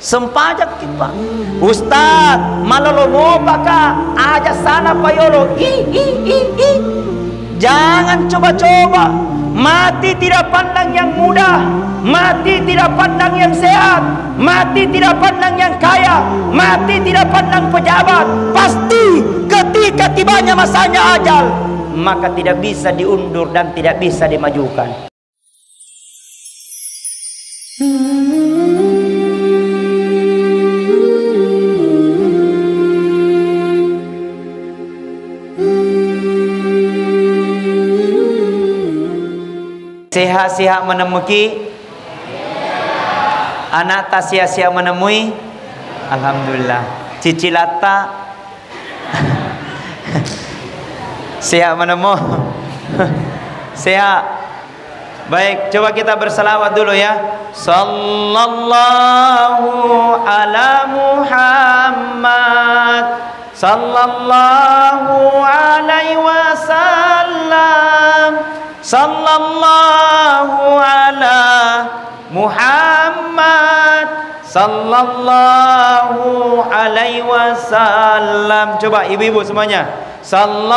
Sempajak kita. Ustaz, malolomo baka aja sana payolo. Jangan coba-coba. Mati tidak pandang yang muda, mati tidak pandang yang sehat, mati tidak pandang yang kaya, mati tidak pandang pejabat. Pasti ketika tibanya masanya ajal, maka tidak bisa diundur dan tidak bisa dimajukan. Sehat-sehat menemuki, anak tak sia-sia menemui. Alhamdulillah. Cicilata sehat menemu. Sehat. Baik, coba kita berselawat dulu ya. Sallallahu ala Muhammad, sallallahu alaihi wasallam, sallallahu ala Muhammad, sallallahu alaihi wasallam. Coba ibu-ibu semuanya. Sallallahu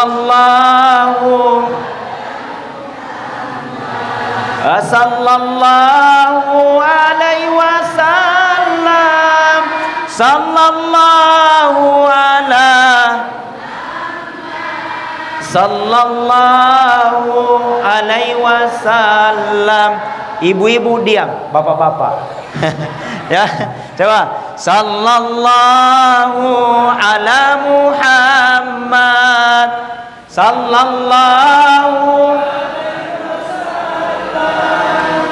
alaihi wasallam, sallallahu ala, sallallahu alaihi wasallam. Ibu-ibu diam, bapak-bapak. Ya, coba. Sallallahu ala Muhammad, sallallahu,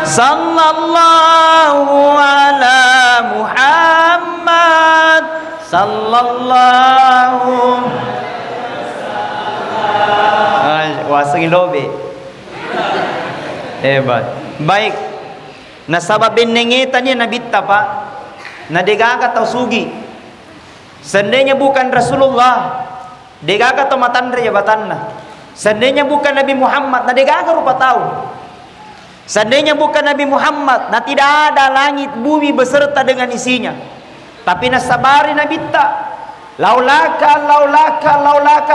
sallallahu ala Muhammad, sallallahu. Wah, lobe. Hebat. Baik. Nasababin nengetannya nabitta pak. Nadegaga tau sugi. Seandainya bukan Rasulullah, degaga tau matandre jabatanna. Seandainya bukan Nabi Muhammad, nadegaga rupa tahu. Seandainya bukan Nabi Muhammad, nah tidak ada langit bumi beserta dengan isinya. Tapi nasabari nabitta. Laulaka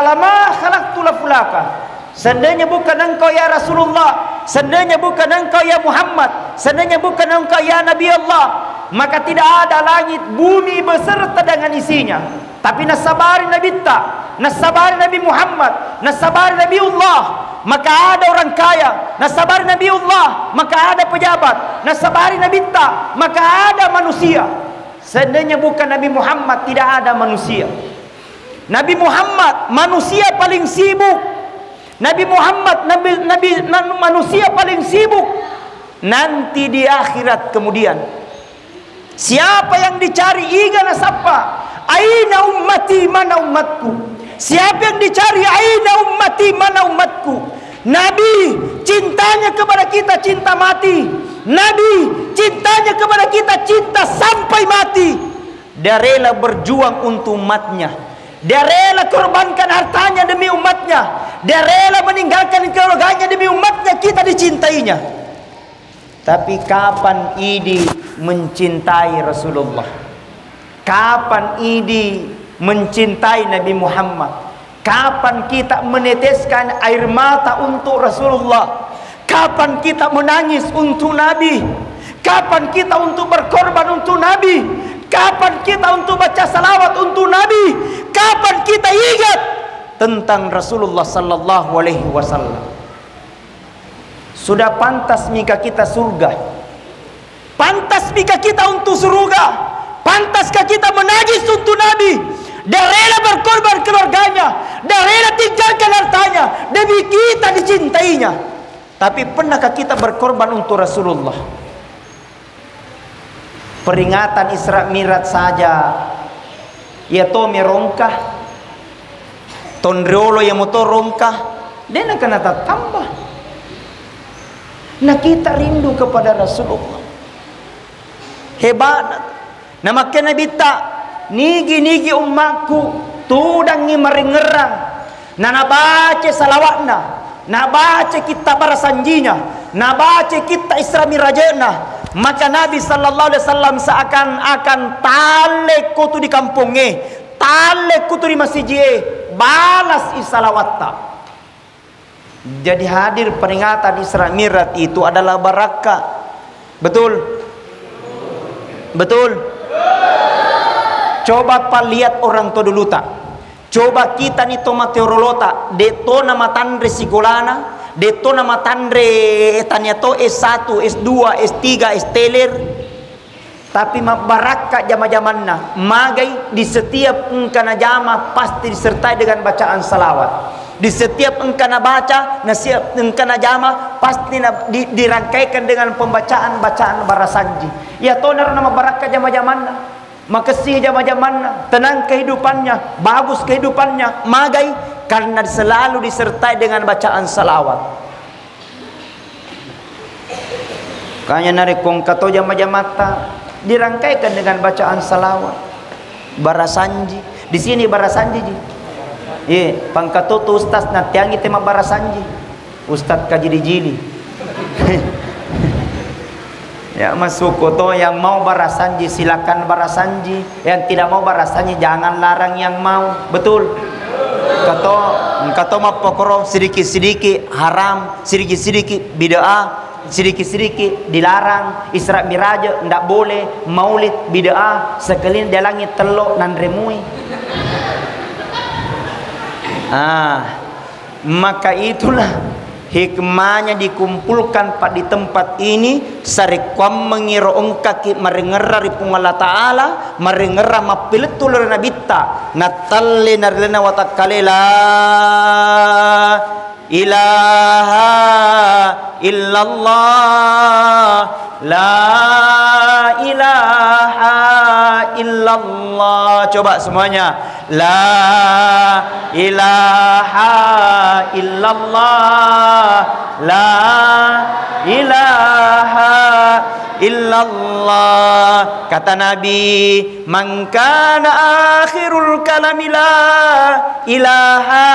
lama khalaqtu lafulaka. Seandainya bukan engkau ya Rasulullah, seandainya bukan engkau ya Muhammad, seandainya bukan engkau ya Nabi Allah, maka tidak ada langit bumi beserta dengan isinya. Tapi nasabari nabitta, nasabari Nabi Muhammad, nasabari Nabiullah, maka ada orang kaya. Nasabari Nabiullah, maka ada pejabat. Nasabari nabitta, maka ada manusia. Seandainya bukan Nabi Muhammad, tidak ada manusia. Nabi Muhammad manusia paling sibuk. Nabi Muhammad manusia paling sibuk. Nanti di akhirat kemudian, siapa yang dicari igana sapa? Aina ummati, mana umatku? Siapa yang dicari aina ummati, mana umatku? Nabi cintanya kepada kita cinta mati. Nabi cintanya kepada kita cinta sampai mati. Dia rela berjuang untuk umatnya. Dia rela korbankan hartanya demi umatnya. Dia rela meninggalkan keluarganya demi umatnya. Kita dicintainya. Tapi kapan idi mencintai Rasulullah? Kapan idi mencintai Nabi Muhammad? Kapan kita meneteskan air mata untuk Rasulullah? Kapan kita menangis untuk Nabi? Kapan kita untuk berkorban untuk Nabi? Kapan kita untuk baca salawat untuk Nabi? Kapan kita ingat tentang Rasulullah sallallahu alaihi wasallam? Sudah pantas mika kita surga? Pantas mika kita untuk surga? Pantaskah kita menangis untuk Nabi? Dia rela berkorban keluarganya, dia rela tinggalkan hartanya demi kita dicintainya. Tapi pernahkah kita berkorban untuk Rasulullah? Peringatan Isra Mi'raj saja ya to merongkah, tondrolo yang motor rongkah, dia nak kena tambah. Nah kita rindu kepada Rasulullah. Hebat. Nama kena bita nigi umatku tudang ni maringerang. Nana baca salawatna, na baca kita barasanjinya, na baca kita Isra Mi'rajna. Maka Nabi sallallahu alaihi wasallam seakan-akan tale kutu di kampungnya, tale kutu di masjid, balas isalawatta. Jadi hadir peringatan Isra Mi'raj itu adalah barakah. Betul? Betul? Coba pak lihat orang to dulu tak. Coba kita nih toma teorolota, deto nama tandre sigolana, deto nama tandre tanya to S1, S2, S3, S-teler. Tapi barakah jama-jamanna, magai di setiap engkana jama pasti disertai dengan bacaan salawat. Di setiap engkana baca, nasihat engkana jama pasti dirangkaikan dengan pembacaan-bacaan barasanji. Ya tonar nama barakah jama-jamanna. Makasih jama-jamanna, tenang kehidupannya, bagus kehidupannya, magai karena selalu disertai dengan bacaan salawat. Kanya narikong kato jama-jamata dirangkaikan dengan bacaan salawat, barasanji. Di sini barasanji ji. Pangkato tu ustaz natiangi tema barasanji. Ustaz kaji dijili. Ya masuk koto yang mau barasanji silakan barasanji, yang tidak mau barasanji jangan larang yang mau. Betul? Kato mah pokoro sedikit-sedikit haram, sedikit-sedikit bid'ah, sedikit-sedikit dilarang. Isra Mi'raj ndak boleh, maulid bid'ah, sekelin di langit telok nan remui. Maka itulah hikmahnya dikumpulkan di tempat ini sarikwam mengira ongkaki marengera ripung Allah Ta'ala marengera mapiletul nabita natalli narlena watakalela ilaha illallah la ilaha illallah. Coba semuanya, la ilaha illallah, la ilaha illallah. Kata Nabi, man kana akhirul kalami la ilaha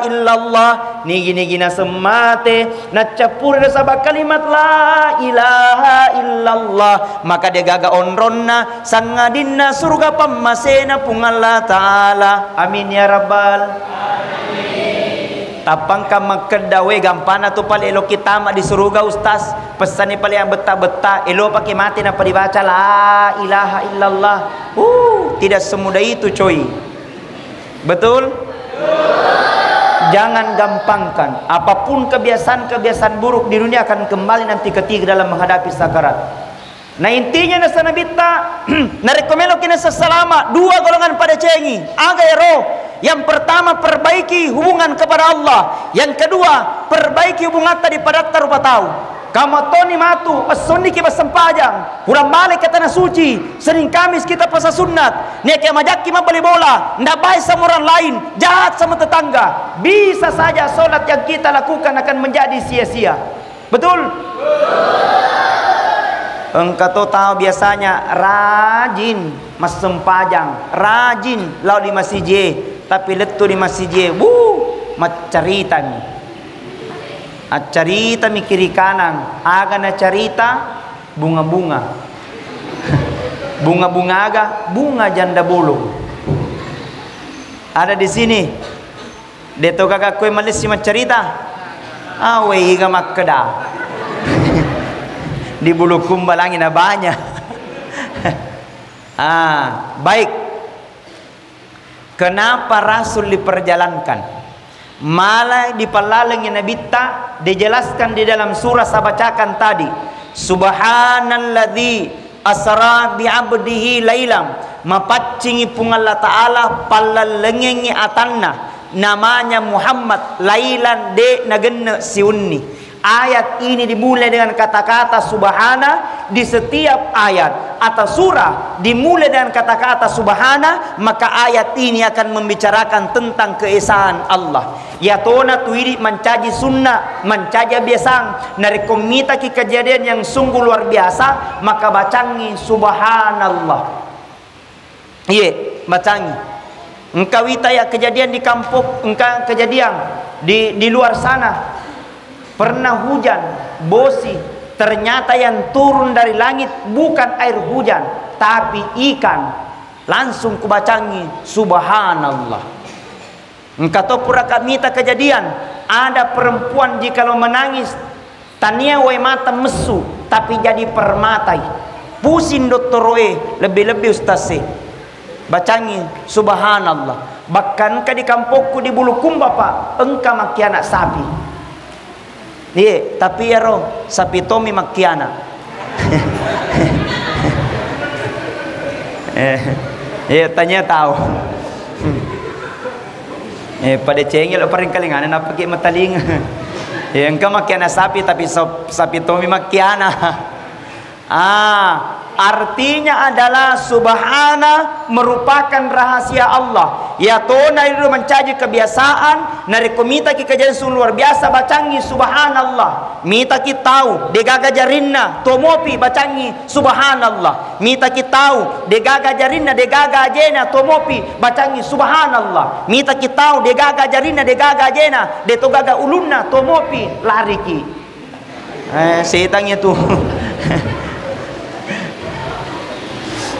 illallah, nigi-nigina semate nacapur sabak kalimat la ilaha illallah, maka dia gaga onronna sangadinna surga pamasena pungalla Ta'ala. Amin ya rabbal alamin. Tapang ka magkedawe gampana tu pali elo kita di surga ustaz. Pesan ni pali yang beta-beta elo pakai mati na dibaca la ilaha illallah. Tidak semudah itu coy. Betul? Jangan gampangkan. Apapun kebiasaan-kebiasaan buruk di dunia akan kembali nanti ketika dalam menghadapi sakarat. Nah intinya nasa nabita narekomelo kina selama dua golongan pada cengi agak roh. Yang pertama perbaiki hubungan kepada Allah, yang kedua perbaiki hubungan tadi pada tarupa tahu. Kamu toni matu pesoni kita sempajang pulang balik ke tanah suci, Senin Kamis kita puasa sunat, nek yang majaki mah beli bola, ndak baik sama orang lain, jahat sama tetangga, bisa saja solat yang kita lakukan akan menjadi sia-sia. Betul? Engkau tahu biasanya rajin mas sempajang, rajin lau di masjid, tapi letu di masjid, macarita nih, acarita mi kiri kanan, aga na carita bunga-bunga, bunga-bunga aga, bunga janda bolong. Ada di sini, deto kakak kue malis si macarita, awe higa makkeda. Di bulu kumbalangin na banyak. Baik. Kenapa Rasul diperjalankan? Malah dipalalengin nabita dijelaskan di dalam surah saya bacakan tadi. Subhanalladzi asra bi'abdihi lailam, mapaccingi pung Allah Ta'ala palalengengi atanna namanya Muhammad lailan de nagenna siunni. Ayat ini dimulai dengan kata-kata subhana. Di setiap ayat atau surah dimulai dengan kata-kata subhana, maka ayat ini akan membicarakan tentang keesaan Allah. Ya tona tuiri mencaji sunnah, mencaji biasang dari komita ki kejadian yang sungguh luar biasa, maka bacangi subhanallah. Iya, bacangi. Engkau ya kejadian di kampung, engkau kejadian di luar sana. Pernah hujan, bosi, ternyata yang turun dari langit bukan air hujan, tapi ikan. Langsung kubacangi, subhanallah. Engkau pura mita kejadian, ada perempuan jikalau menangis, tania way mata mesu, tapi jadi permatai. Pusing dokter lebih-lebih ustaz bacangi, subhanallah. Bahkan di kampungku di Bulukumba pak, engkau maki anak sapi. Iya, tapi ya roh, sapi Tommy makiana. Tanya tahu. Pada cengel paling kalingan apa pakai mataling. Engkau makiana sapi tapi sapi Tommy makiana. Artinya adalah subhana merupakan rahasia Allah. Ya tona itu mencaji kebiasaan nari komita ki kejadian luar biasa bacangi subhanallah. Mita ki tahu degaga jarinna tomopi bacangi subhanallah. Mita ki tahu degaga jarinna degaga ajena tomopi bacangi subhanallah. Mita ki tahu degaga jarinna degaga ajena detogaga ulunna tomopi lari ki. Setannya tuh.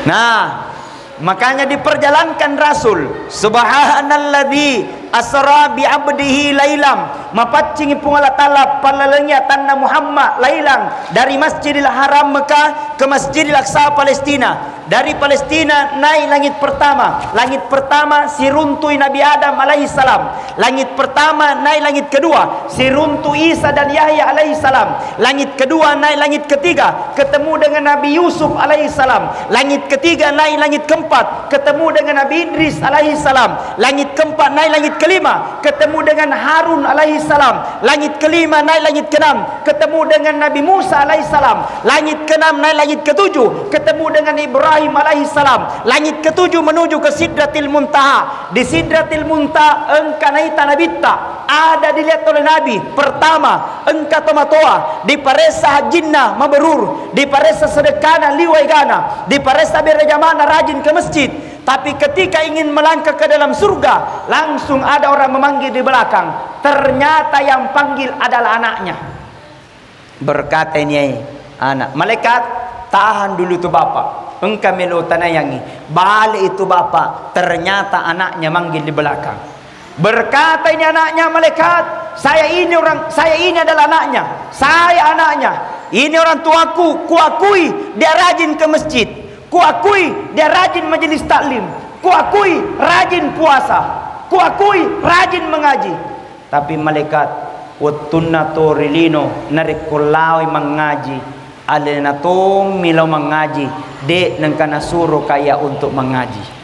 Nah, makanya diperjalankan Rasul. Subhanalladzi asra bi abdihi lailam. Mapacing pungala talap palalanya tanna Muhammad lailang dari Masjidil Haram Mekah ke Masjidil Aqsa Palestina. Dari Palestina naik langit pertama. Langit pertama siruntui Nabi Adam alaihi salam. Langit pertama naik langit kedua siruntui Isa dan Yahya alaihi salam. Langit kedua naik langit ketiga ketemu dengan Nabi Yusuf alaihi salam. Langit ketiga naik langit keempat ketemu dengan Nabi Idris alaihi salam. Langit keempat naik langit kelima ketemu dengan Harun alaihi salam. Langit kelima naik langit keenam ketemu dengan Nabi Musa alaihi salam. Langit keenam naik langit ketujuh ketemu dengan Ibrahim alaihi salam. Langit ketujuh menuju ke Sidratil Muntaha. Di Sidratil Muntaha engka naita nabitta ada dilihat oleh Nabi. Pertama engka tomatoa di paresa hajinna mabrur, di paresa sedekana liwai gana, di paresa berjamana rajin ke masjid. Tapi ketika ingin melangkah ke dalam surga, langsung ada orang memanggil di belakang. Ternyata yang panggil adalah anaknya. Berkata ini anak, malaikat tahan dulu tu bapak, engkau melu tanayangi. Balik itu bapak, ternyata anaknya manggil di belakang. Berkata ini anaknya, malaikat, saya ini adalah anaknya, saya anaknya. Ini orang tuaku, kuakui dia rajin ke masjid, kuakui dia rajin majelis taklim, kuakui rajin puasa, kuakui rajin mengaji. Tapi malaikat watunna torilino narikulawi mengaji, alena to milau mengaji, dek nengkana suruh kaya untuk mengaji.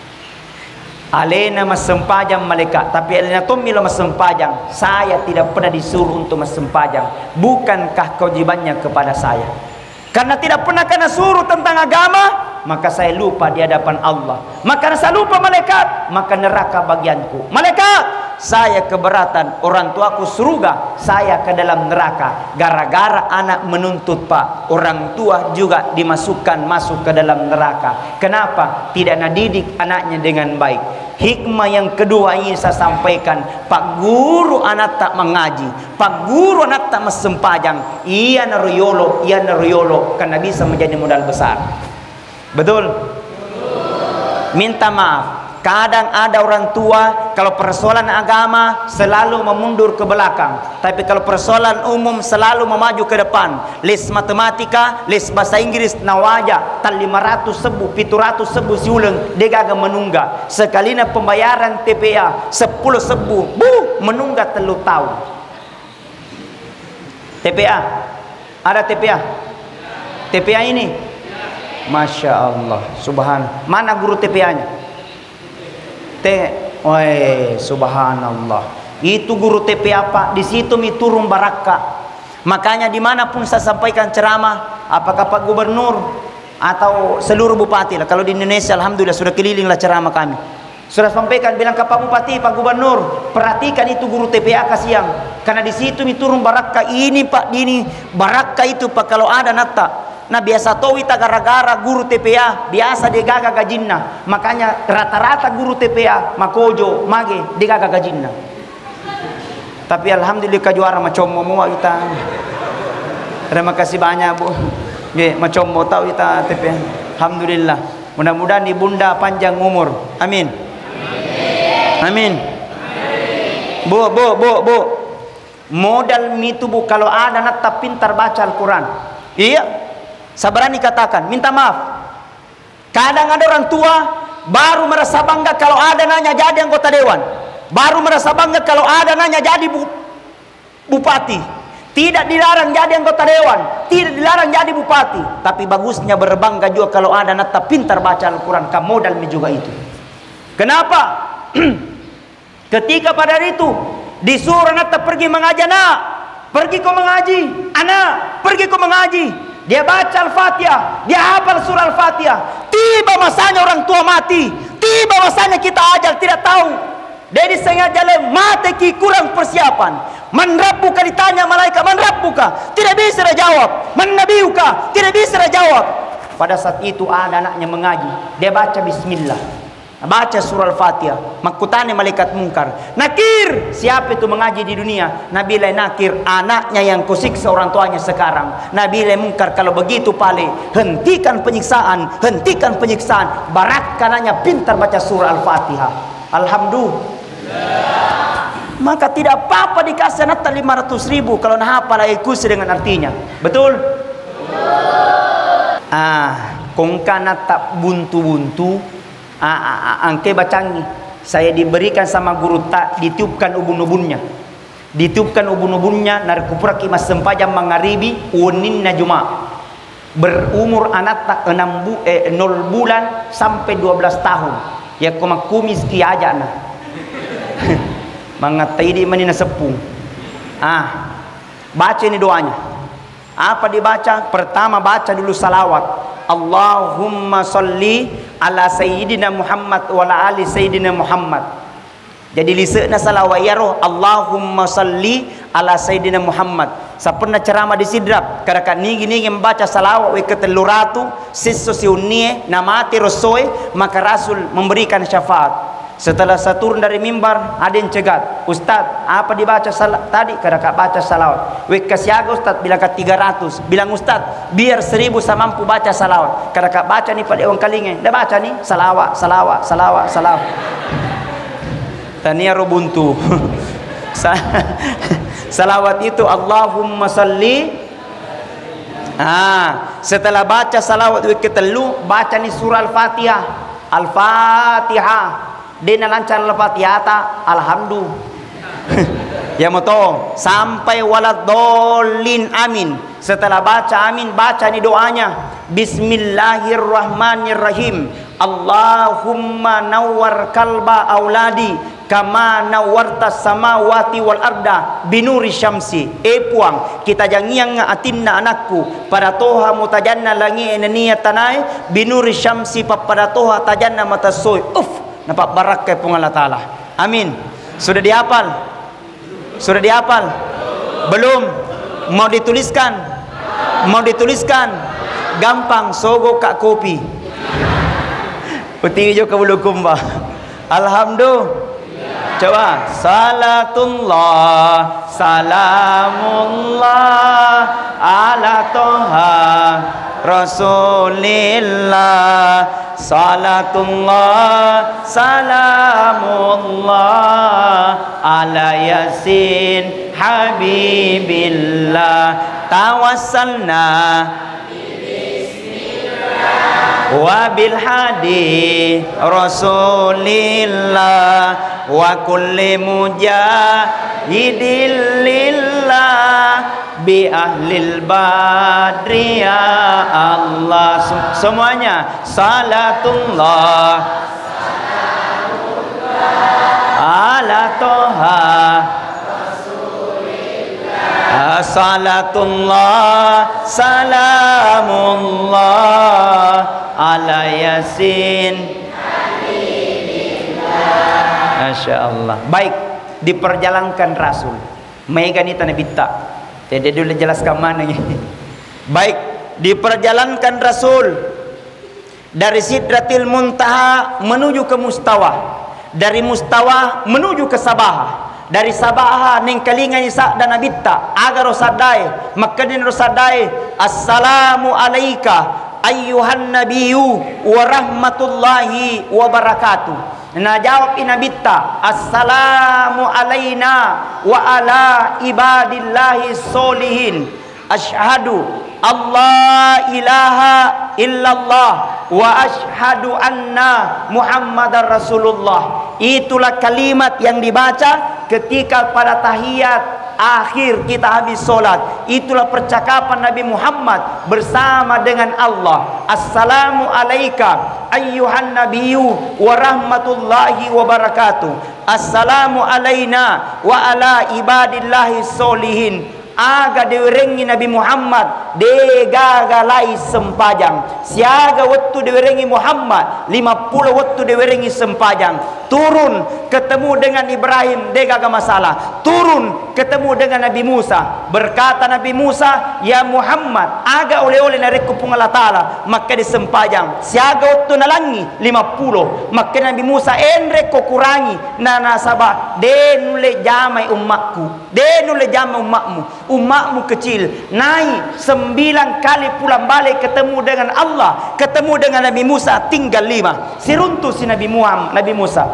Alena masempajang malaikat, tapi alena to milau masempajang. Saya tidak pernah disuruh untuk masempajang. Bukankah kewajibannya kepada saya? Karena tidak pernah kena suruh tentang agama, maka saya lupa di hadapan Allah. Maka saya lupa malaikat, maka neraka bagianku. Malaikat, saya keberatan, orang tuaku surga, saya ke dalam neraka. Gara-gara anak menuntut pak, orang tua juga masuk ke dalam neraka. Kenapa? Tidak didik anaknya dengan baik. Hikmah yang kedua ingin saya sampaikan, pak guru anak tak mengaji, pak guru anak tak mesempajang, ia naruyolo karena bisa menjadi modal besar. Betul? Minta maaf. Kadang ada orang tua kalau persoalan agama selalu memundur ke belakang, tapi kalau persoalan umum selalu memaju ke depan. Les matematika, les bahasa Inggris nawaja tal 500 sebu 700 sebu siuleng degaga menunggak. Sekalina pembayaran TPA 10 sebu menunggak 3 tahun. TPA ada TPA ini, masya Allah, subhan. Mana guru TPA-nya? Subhanallah, itu guru TPA pak. Di situ mi turun barakah. Makanya dimanapun saya sampaikan ceramah, apakah Pak Gubernur atau seluruh bupati lah. Kalau di Indonesia alhamdulillah sudah keliling lah ceramah kami. Sudah sampaikan, bilang ke Pak Bupati, Pak Gubernur, perhatikan itu guru TPA kasihan. Karena di situ mi turun barakah. Ini pak, ini barakah itu pak kalau ada nata. Nah biasa tahu kita gara-gara guru TPA biasa dia gagal gajinna. Makanya rata-rata guru TPA makojo mage dia gagal gajinna. Tapi alhamdulillah juara macam semua kita. Terima kasih banyak Bu. Nggih, macam mau tahu kita tapi alhamdulillah. Mudah-mudahan ibunda panjang umur. Amin. Amin. Bu. Modal itu Bu, kalau ada anak tak pintar baca Al-Quran. Iya. Sabarani katakan, minta maaf. Kadang ada orang tua baru merasa bangga kalau ada nanya jadi anggota dewan. Baru merasa bangga kalau ada nanya jadi bupati. Tidak dilarang jadi anggota dewan, tidak dilarang jadi bupati. Tapi bagusnya berbangga juga kalau ada anak tak pintar baca Al-Quran. Kamu modal juga itu. Kenapa? Ketika pada hari itu disuruh anak tak pergi mengaji, anak pergi kau mengaji, anak pergi kau mengaji. Dia baca Al-Fatihah, dia hafal surah Al-Fatihah. Tiba masanya orang tua mati, tiba masanya kita ajar tidak tahu. Jadi sengaja mati ki kurang persiapan. Man rabbuka ditanya malaikat, man rabbuka, tidak bisa dia jawab. Man nabiyuka, tidak bisa dia jawab. Pada saat itu ada anaknya mengaji, dia baca bismillah, baca surah Al-Fatihah. Makutane malaikat mungkar, nakir, siapa itu mengaji di dunia? Nabi nakir, anaknya yang kusiksa orang tuanya sekarang. Nabi mungkar, kalau begitu pale hentikan penyiksaan, hentikan penyiksaan. Baratkananya pintar baca surah Al-Fatihah. Alhamdulillah. Maka tidak apa-apa dikasih anak 500.000 kalau nah hafal ikusi dengan artinya. Betul? Kung kana tak buntu-buntu angke bacangi. Saya diberikan sama guru tak ditiupkan ubun-ubunnya. Ditiupkan ubun-ubunnya narkupurak imas sempajam mangaribi uninna juma. Berumur anak tak 0 bulan sampai 12 tahun. Ya kumis ki aja nah. Mangatai di manina sepung. Baca ini doanya. Apa dibaca? Pertama baca dulu salawat. Allahumma salli ala sayyidina Muhammad wa ala ali sayyidina Muhammad. Jadi liseuna salawat ya roh Allahumma salli ala sayyidina Muhammad. Sa pernah ceramah di Sidrap, karakan nigi membaca salawat we keteluratu sisso siunie namati rosoe, maka Rasul memberikan syafaat. Setelah saya turun dari mimbar, ada yang cegat, Ustaz, apa dibaca tadi? Karakat baca salawat. Wek kasiaga Ustaz, bilang ke 300. Bilang Ustaz, biar 1000 saya mampu baca salawat. Karakat baca nih pada orang kalingnya. Dah baca nih, salawat. Tania robuntu. Salawat itu Allahumma salli. Setelah baca salawat wek ketelu, baca nih surah Al-Fatihah. Al-Fatihah. Dena lancar Al-Fatihah alhamdulillah. Ya moto sampai waladolin amin. Setelah baca amin, baca ni doanya. Bismillahirrahmanirrahim. Allahumma nawwar kalba auladi kama nawwarta samawati wal arda binuri syamsi. Puang kita jangiang atinna anakku pada toha mutajanna langi enenia tanai binuri syamsi pada toha tajanna matasoy. Nampak barakah pun Allah Ta'ala. Amin. Sudah dihafal? Sudah dihafal? Belum? Mau dituliskan? Mau dituliskan? Gampang, sogo kak kopi. Putih hijau ke bulu kumbah. Alhamdulillah. Coba. Salatullah, salamullah ala toha Rasulillah. Salatullah, salamullah ala yasin habibillah. Tawassalna wa bil hadi Rasulillah wa kulli mujahidin lillah bi ahlil badri ya Allah. Semuanya salatullah ala toha salatullah salamullah ala yasin. Masya Allah. Baik, diperjalankan Rasul Megani tanah bitta. Jadi dulu jelaskan mana ini. Baik, diperjalankan Rasul dari Sidratil Muntaha menuju ke Mustawa, dari Mustawa menuju ke Sabah, dari sabaha ning kalingan isa dan nabitta agar rosadai makadin rosadai assalamu alayka ayyuhan nabiyyu wa rahmatullahi wa barakatuh. Nah jawab inabitta assalamu alayna wa ala ibadillahi solihin asyhadu Allah ilaha illallah wa asyhadu anna Muhammadar Rasulullah. Itulah kalimat yang dibaca ketika pada tahiyat akhir kita habis solat. Itulah percakapan Nabi Muhammad bersama dengan Allah. Assalamu alayka ayyuhan nabiyyu wa rahmatullahi wa barakatuh. Assalamu alayna wa ala ibadillahi solihin. Aga diwerengi Nabi Muhammad degagalai sempajang. Siaga waktu diwerengi Muhammad 50 waktu diwerengi sempajang. Turun ketemu dengan Ibrahim degaga masalah. Turun ketemu dengan Nabi Musa. Berkata Nabi Musa, ya Muhammad, aga oleh-oleh nareku pung Allah Ta'ala. Maka disempajang. Siaga waktu nalangi 50. Maka Nabi Musa enre ko kurangi. Nana sabah denule jamai umatku. Denule jamai umatmu. Umatmu kecil naik 9 kali pulang balik ketemu dengan Allah, ketemu dengan Nabi Musa tinggal 5. Siruntu si Nabi Musa,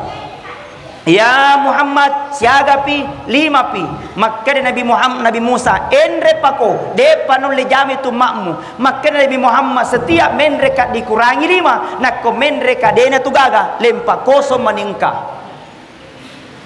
ya Muhammad siaga pi 5 pi. Maka Nabi Musa enre pako depan oleh jami tu makmu. Maka Nabi Muhammad setiap menreka dikurangi 5 nak menreka dena tu gaga lempa kosong meningkah.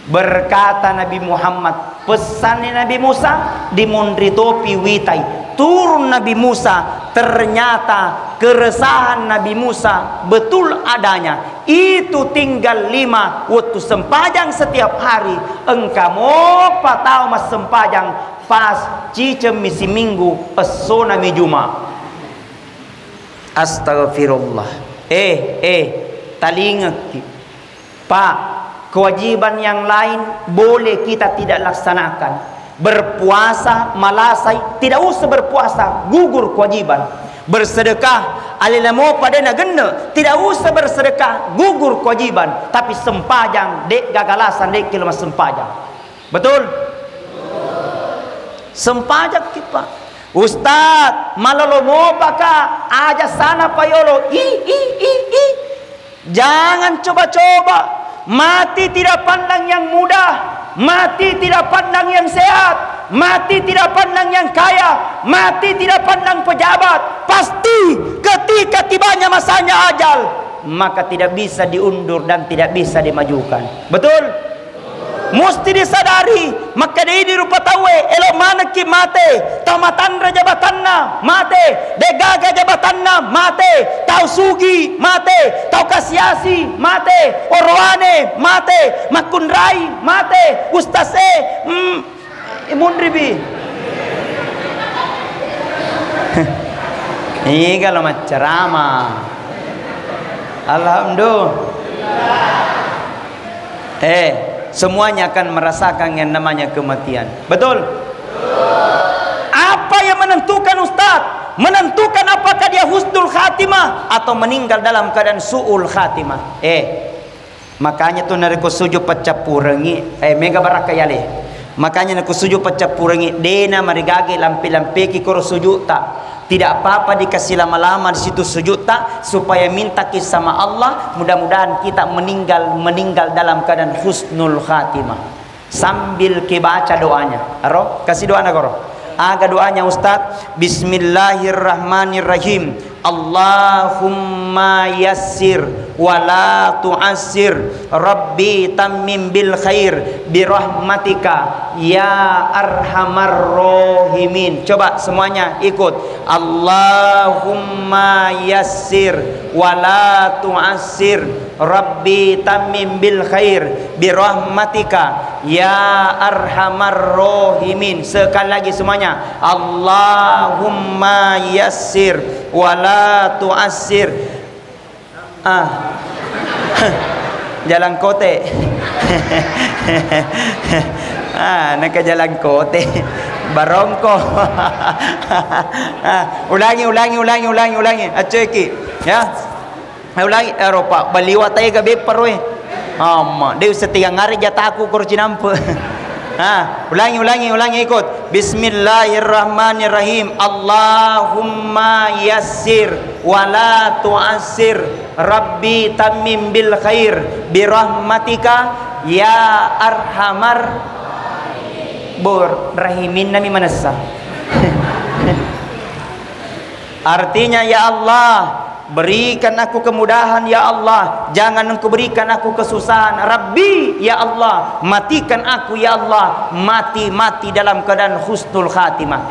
Berkata Nabi Muhammad, pesannya Nabi Musa dimondri topi witai. Turun Nabi Musa, ternyata keresahan Nabi Musa betul adanya. Itu tinggal 5 waktu sempajang setiap hari. Engkau mau tahu mas sempajang pas cicem misi minggu pesona mi juma. Astagfirullah. Talingak Pak, kewajiban yang lain boleh kita tidak laksanakan. Berpuasa malasai, tidak usah berpuasa, gugur kewajiban. Bersedekah alila mau pada nagenda, tidak usah bersedekah, gugur kewajiban. Tapi sempajang dek gagalasan dek kilo mas sempajang. Betul? Sempajang kita. Ustaz, malolo mau paka aja sana payolo. Jangan coba-coba. Mati tidak pandang yang muda, mati tidak pandang yang sehat, mati tidak pandang yang kaya, mati tidak pandang pejabat. Pasti ketika tibanya masanya ajal, maka tidak bisa diundur dan tidak bisa dimajukan. Betul? Mesti disadari. Maka di rupa tawe elo mana ki mate tamatan jabatanna mate degaga jabatanna mate tau sugi mate tau kasiasi mate orwane mate makunrai mate ustase mundribi. Ini kalau macam alhamdulillah. Semuanya akan merasakan yang namanya kematian. Betul? Apa yang menentukan Ustaz? Menentukan apakah dia husnul khatimah atau meninggal dalam keadaan su'ul khatimah. Makanya tu nariko sujud pacapurangi mega barakayale. Makanya naku sujud pacapurangi dena marigage lampi-lampi ki koro sujud tak. Tidak apa-apa dikasih lama-lama di situ sujud tak, supaya minta kisah sama Allah. Mudah-mudahan kita meninggal dalam keadaan husnul khatimah. Sambil kita baca doanya. Aro, kasih doa nak aro. Aga doanya Ustaz. Bismillahirrahmanirrahim. Allahumma yassir wala tu'assir. Rabbi tammim bil khair birahmatika ya arhamar rahimin. Coba semuanya ikut. Allahumma yassir wala tu'assir. Rabbi tammim bil khair birahmatika ya arhamar rahimin. Sekali lagi semuanya. Allahumma yassir wala tu'assir. Jalan kote. Nak jalan kote barongko. Ulangi. Aceki ya. Ulangi Eropa baliwa tay gabi parwe. Amma, dia setiap hari jataku kurci nampu. Ulangi ikut. Bismillahirrahmanirrahim. Allahumma yassir wa la tu'assir. Rabbi tammim bil khair birahmatika ya arhamar rahimin nami manassa. Artinya, ya Allah, berikan aku kemudahan, ya Allah, jangan engkau berikan aku kesusahan. Rabbi, ya Allah, matikan aku, ya Allah, mati dalam keadaan husnul khatimah.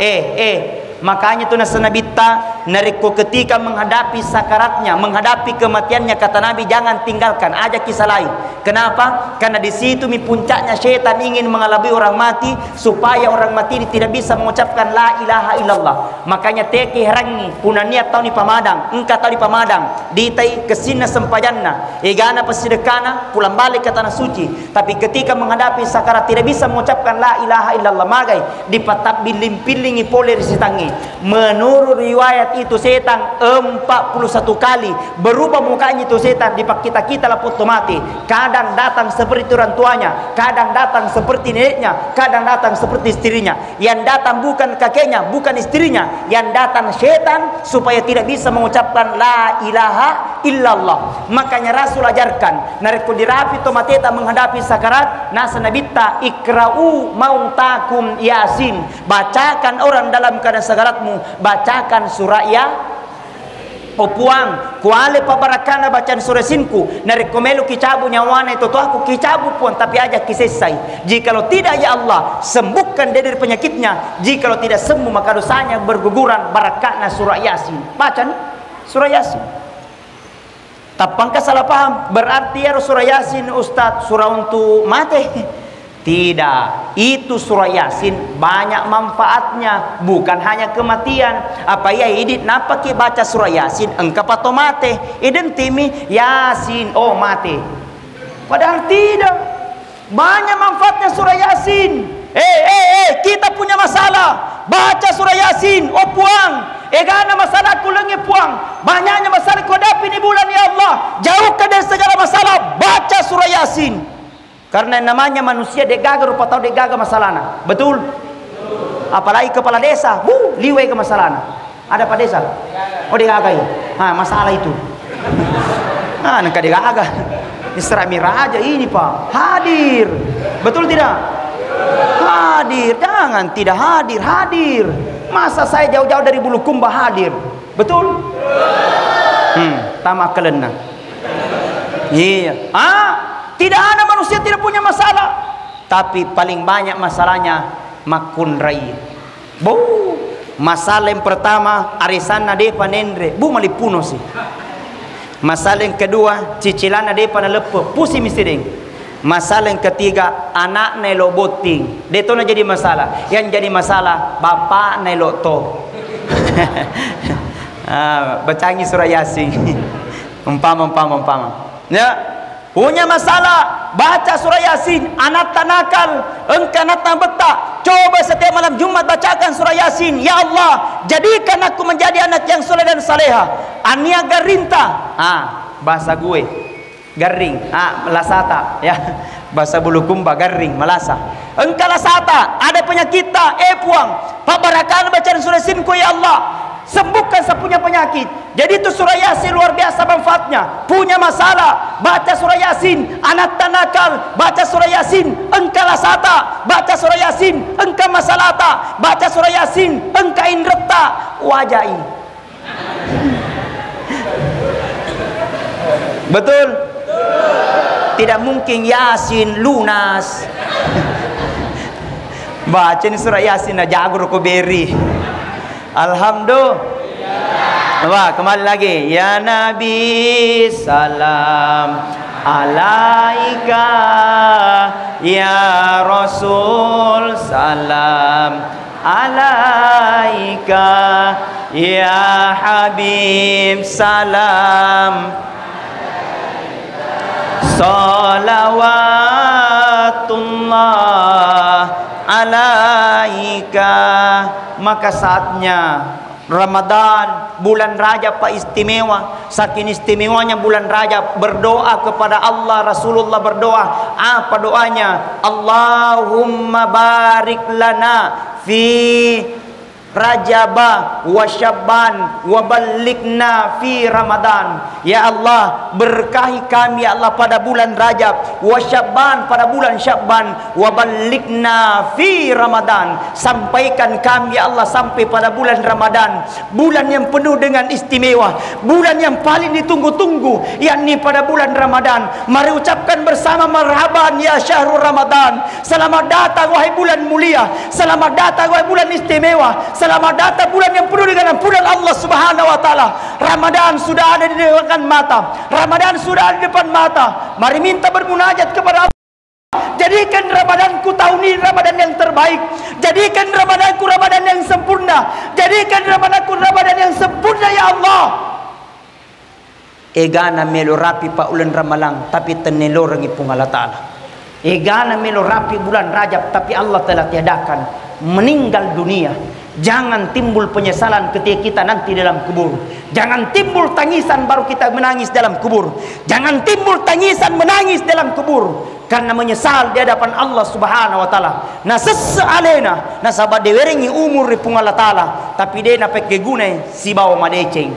Makanya tu nasa Nabi ta nariko ketika menghadapi sakaratnya, menghadapi kematiannya, kata Nabi, jangan tinggalkan, ajak kisah lain. Kenapa? Karena di situ puncaknya syaitan ingin mengalami orang mati supaya orang mati ini tidak bisa mengucapkan la ilaha illallah. Makanya teke herangi puna niat tahu ni pamadang, engkau tahu di pamadang, ditai kesina sempajanna, egana pasidekana pulang balik ke tanah suci. Tapi ketika menghadapi sakarat tidak bisa mengucapkan la ilaha illallah, magai dipatap biling-pilingi poler sitangi. Menurut riwayat itu setan 41 kali berubah mukanya itu setan di kita laput mati. Kadang datang seperti orang tuanya, kadang datang seperti neneknya, kadang datang seperti istrinya. Yang datang bukan kakeknya, bukan istrinya, yang datang setan supaya tidak bisa mengucapkan la ilaha illallah. Makanya Rasul ajarkan nareku dirapi to mateta menghadapi sakarat, nasa nabita ikra'u mautakum yasin. Bacakan orang dalam keadaan sakaratmu, bacakan surah ya opuang kuale pabarakana bacaan surah sinku narekomelu kicabu nyawana itu aku kicabu pun tapi aja kisesai. Jikalau tidak, ya Allah, sembuhkan dia dari penyakitnya. Jikalau tidak sembuh maka dosanya berguguran. Barakana surah Yasin. Baca nih surah Yasin. Tapangkah salah paham berarti ya surah Yasin Ustaz surah untuk mati? Tidak, itu surah Yasin banyak manfaatnya, bukan hanya kematian. Apa ya idit napa ki baca surah Yasin engkau pato mate identimi Yasin oh mate, padahal tidak. Banyak manfaatnya surah Yasin. Kita punya masalah, baca surah Yasin oh puang. Egana masalah kulengi puang, banyaknya masalah kau hadapi di bulan, ya Allah, jauhkan dari segala masalah, baca surah Yasin. Karena namanya manusia degaga rupa tahu degaga masalahna. Betul? Apalagi kepala desa, liwai ke masalahna. Ada pada desa? Oh degaga ya. Masalah itu. Nak degaga. Isra Miraj ini Pak. Hadir. Betul tidak? Hadir. Jangan tidak hadir, hadir. Masa saya jauh-jauh dari Bulukumba hadir? Betul? Tamak kelena. Iya. Tidak ada manusia tidak punya masalah, tapi paling banyak masalahnya makun rai. Masalah yang pertama arisana depa nendre malipuno sih. Masalah yang kedua cicilan depa nalepo pusi misideng. Masalah yang ketiga anak nelo boting. Deto na jadi masalah. Yang jadi masalah bapak nelo to. Bacangi surah Yasin. Umpama. Ya. Punya masalah, baca surah Yasin. Anak tanakal, engkau anak beta, coba setiap malam Jumat bacakan surah Yasin. Ya Allah, jadikan aku menjadi anak yang soleh dan saleha. Ania garinta, bahasa gue garing, lasata, ya bahasa Bulukumba garing, malasa. Engkau lasata, ada penyakit puang, pabarakan bacaan surah Yasin ku, ya Allah, sembuhkan sepunya penyakit. Jadi itu surah Yasin luar biasa manfaatnya. Punya masalah, baca surah Yasin. Anak tanakal, baca surah Yasin. Engkau lasata, baca surah Yasin. Engkau masalata, baca surah Yasin. Engkau inreta, wajai. Betul? Tidak mungkin Yasin lunas. Baca ini surah Yasin aja jago ko beri. Alhamdulillah. Wah, kembali lagi. Ya Nabi salam alaika, ya Rasul salam alaika, ya Habib salam salawatullah alaika. Maka saatnya Ramadan, bulan Rajab Pak istimewa. Saking istimewanya bulan Rajab, berdoa kepada Allah. Rasulullah berdoa. Apa doanya? Allahumma barik lana fi Rajaba wa Syabban wa ballighna fi Ramadan. Ya Allah, berkahi kami ya Allah pada bulan Rajab, wa Syabban pada bulan Syabban, wa ballighna fi Ramadan. Sampaikan kami ya Allah sampai pada bulan Ramadan, bulan yang penuh dengan istimewa, bulan yang paling ditunggu-tunggu, yakni pada bulan Ramadan. Mari ucapkan bersama marhaban ya syahrul Ramadan. Selamat datang wahai bulan mulia, selamat datang wahai bulan istimewa. Selamat datang bulan yang penuh dengan ampunan Allah Subhanahu wa taala. Ramadan sudah ada di depan mata. Ramadan sudah ada di depan mata. Mari minta bermunajat kepada Allah. Jadikan Ramadanku tahun ini Ramadan yang terbaik. Jadikan Ramadanku Ramadan yang sempurna. Jadikan Ramadanku Ramadan yang sempurna ya Allah. Egana melo rapi pa ulan Ramalang tapi tenelo rangi pung Allah taala. Egana melo rapi bulan Rajab tapi Allah telah tiadakan meninggal dunia. Jangan timbul penyesalan ketika kita nanti dalam kubur. Jangan timbul tangisan baru kita menangis dalam kubur. Jangan timbul tangisan menangis dalam kubur karena menyesal di hadapan Allah Subhanahu wa taala. Na sesalena na sabat dewerengi umur ripung Allah taala tapi dia napek gegune si bawa madeceng.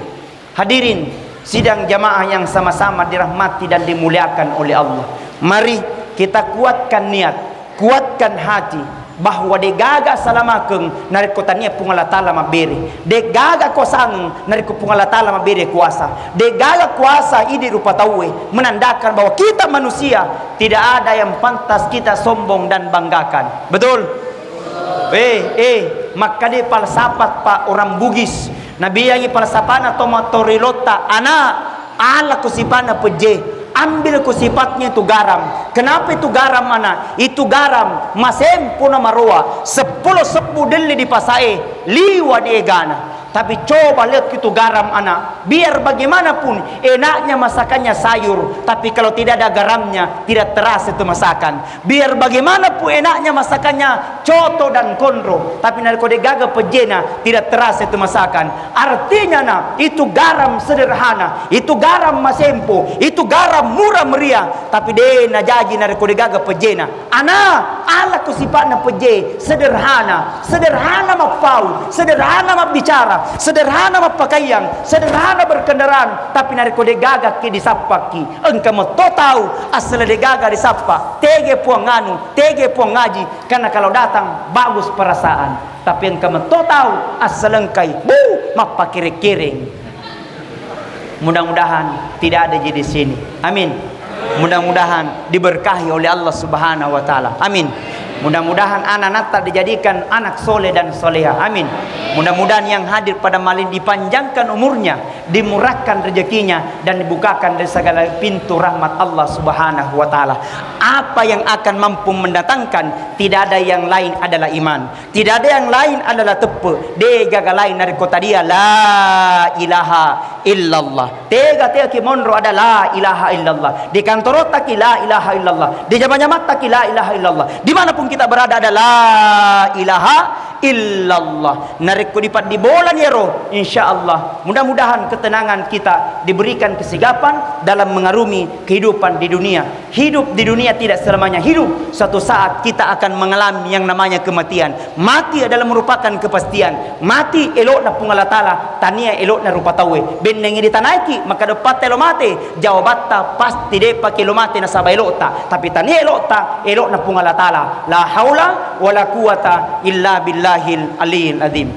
Hadirin sidang jamaah yang sama-sama dirahmati dan dimuliakan oleh Allah. Mari kita kuatkan niat, kuatkan hati bahwa de gaga salamakeun nariko tania pung Allah taala mabere, de gaga kosang nariko pung Allah taala mabere kuasa, de gaga kuasa ide rupa taue menandakan bahwa kita manusia tidak ada yang pantas kita sombong dan banggakan. Betul? Maka de palsapat pa orang Bugis nabi yang palsapana tomatorelota ana ala kusipana peje. Ambil ku sifatnya itu garam. Kenapa itu garam mana? Itu garam masempo na maroa 10 sepu deli di pasae liwa di egana. Tapi coba lihat itu garam anak. Biar bagaimanapun enaknya masakannya sayur, tapi kalau tidak ada garamnya tidak terasa itu masakan. Biar bagaimanapun enaknya masakannya coto dan kondro, tapi nariko de gaga pejena tidak terasa itu masakan. Artinya nah, itu garam sederhana, itu garam masempo, itu garam murah meriah, tapi de na jaji nariko de gaga pejena. Ana ala kusipana peje sederhana, sederhana mapau, sederhana mabicara, sederhana mapakaian, sederhana berkendaraan, tapi nariko de gaga ki disapaki. Engkau mau tahu asal de gaga disapa, tege puang anu, tege puang ngaji, karena kalau datang bagus perasaan, tapi engkau mau tahu asal engkai mapakire-kiring. Mudah-mudahan tidak ada di sini. Amin. Mudah-mudahan diberkahi oleh Allah Subhanahu wa taala. Amin. Mudah-mudahan anak Natal dijadikan anak soleh dan soleha. Amin. Mudah-mudahan yang hadir pada malam dipanjangkan umurnya, dimurahkan rezekinya, dan dibukakan dari segala pintu rahmat Allah Subhanahu wa taala. Apa yang akan mampu mendatangkan tidak ada yang lain adalah iman. Tidak ada yang lain adalah tepe. Dega lain dari kota dia la ilaha illallah. Tega ki monro ada la ilaha illallah. Di kantor taki la ilaha illallah. Di jaman-jaman taki la ilaha illallah. Dimanapun kita berada ada la ilaha illallah. Narikku dipat di bola nyero, insyaallah. Mudah-mudahan ketenangan kita diberikan kesigapan dalam mengarungi kehidupan di dunia. Hidup di dunia tidak selamanya hidup. Suatu saat kita akan mengalami yang namanya kematian. Mati adalah merupakan kepastian. Mati elok na pungala taala, tania elok na rupa tawe. Benengi ditanaiki maka dapat telo mate. Jawabatta pasti de pakai lo mate na sabay elok ta. Tapi tania elok ta, elok na pungala taala. La haula wala quwata illa billahil aliyil azim.